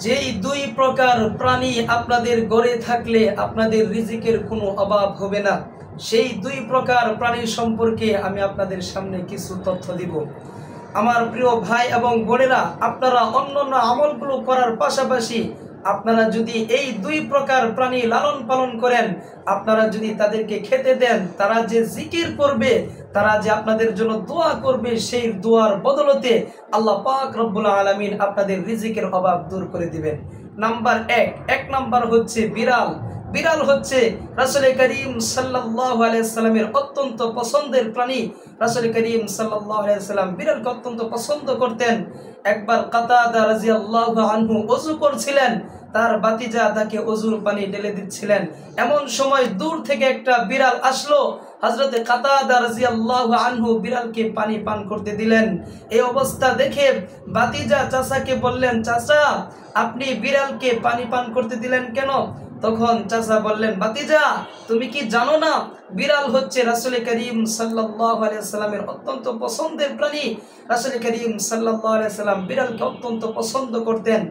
যেই দুই প্রকার প্রাণী আপনাদের গড়ে থাকলে আপনাদের রিজিকের কোনো অভাব হবে না, সেই দুই প্রকার প্রাণী সম্পর্কে আমি আপনাদের সামনে কিছু তথ্য দিব। আমার প্রিয় ভাই এবং বোনেরা, আপনারা অন্যান্য আমলগুলো করার পাশাপাশি আপনারা যদি এই দুই প্রকার প্রাণী লালন পালন করেন, আপনারা যদি তাদেরকে খেতে দেন, তারা যে জিকির করবে, তারা যে আপনাদের জন্য দোয়া করবে, সেই দোয়ার বদলতে আল্লাহ পাক রব্বুল আলামিন আপনাদের রিজিকের অভাব দূর করে দিবেন। নাম্বার এক নাম্বার হচ্ছে বিড়াল। বিড়াল হচ্ছে রাসূল করিম সাল্লাল্লাহু আলাইহি সাল্লামের অত্যন্ত পছন্দের প্রাণী। রাসূল করিম সাল্লাল্লাহু আলাইহি সাল্লাম বিড়ালকে অত্যন্ত পছন্দ করতেন। একবার কাতাদা রাদিয়াল্লাহু আনহু ওযু করছিলেন, তার ভাতিজা তাকে ওযুর পানি ঢেলে দিচ্ছিলেন। এমন সময় দূর থেকে একটা বিড়াল আসলো। হযরতে কাতাদা রাদিয়াল্লাহু আনহু বিড়ালকে পানি পান করতে দিলেন। এই অবস্থা দেখে ভাতিজা চাচাকে বললেন, চাচা আপনি বিড়ালকে পানি পান করতে দিলেন কেন? তখন চাচা বললেন, ভাতিজা তুমি কি জানো না, বিড়াল হচ্ছে রাসূল করিম সাল্লাল্লাহু আলাইহি সাল্লামের অত্যন্ত পছন্দের প্রাণী। রাসূল করিম সাল্লাল্লাহু আলাইহি সাল্লাম বিড়ালকে অত্যন্ত পছন্দ করতেন।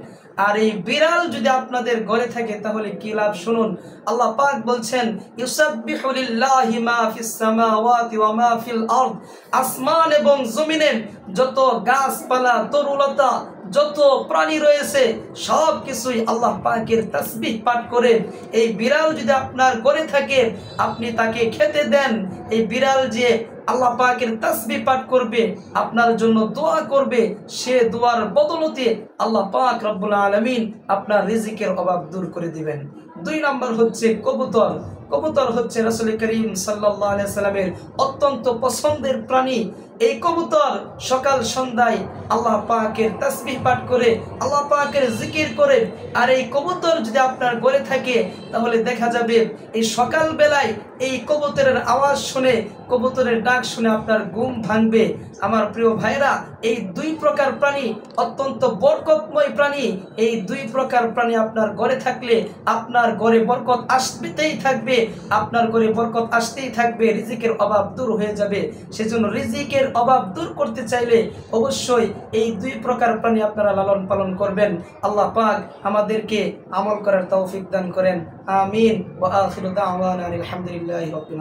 আর এই বিড়াল যদি আপনাদের ঘরে থাকে তাহলে কি লাভ শুনুন। আল্লাহ পাক বলছেন, ইউসাব্বিহু লিল্লাহি মা ফিস সামাওয়াতি ওয়া মা ফিল আরদ। আসমান এবং জমিনে যত গাছপালা, তরুলতা, যত প্রাণী রয়েছে সব কিছুই আল্লাহ পাকের তাসবিহ পাঠ করে। এই বিড়াল যদি আপনার ঘরে থাকে, আপনি তাকে খেতে দেন, এই বিড়াল যে আল্লাহ পাকের তাসবিহ পাঠ করবে, আপনার জন্য দোয়া করবে, সে দোয়ার বদলতে আল্লাহ পাক রব্বুল আলামিন আপনার রিজিকের অভাব দূর করে দিবেন। দুই নাম্বার হচ্ছে কবুতর। কবুতর হচ্ছে রাসূল করিম সাল্লাল্লাহু আলাইহি সাল্লামের অত্যন্ত পছন্দের প্রাণী। এই কবুতর সকাল সন্ধ্যায় আল্লাহ পাকের তাসবিহ পাঠ করে, আল্লাহ পাকের জিকির করে। আর এই কবুতর যদি আপনার ঘরে থাকে তাহলে দেখা যাবে এই সকাল বেলায় এই কবুতরের আওয়াজ শুনে, কবুতরের ডাক শুনে আপনার ঘুম ভাঙবে। আমার প্রিয় ভাইরা, এই দুই প্রকার প্রাণী অত্যন্ত বরকতময় প্রাণী। এই দুই প্রকার প্রাণী আপনার ঘরে থাকলে আপনার ঘরে বরকত আসতেই থাকবে, আপনার ঘরে বরকত আসতেই থাকবে, রিজিকের অভাব দূর হয়ে যাবে। সেজন্য রিজিকের অভাব দূর করতে চাইলে অবশ্যই এই দুই প্রকার প্রাণী আপনারা লালন পালন করবেন। আল্লাহ পাক আমাদেরকে আমল করার তৌফিক দান করেন। আমিন। ওয়া আখিরু দাওয়ানা আলহামদুলিল্লাহি রাব্বিল আলামিন।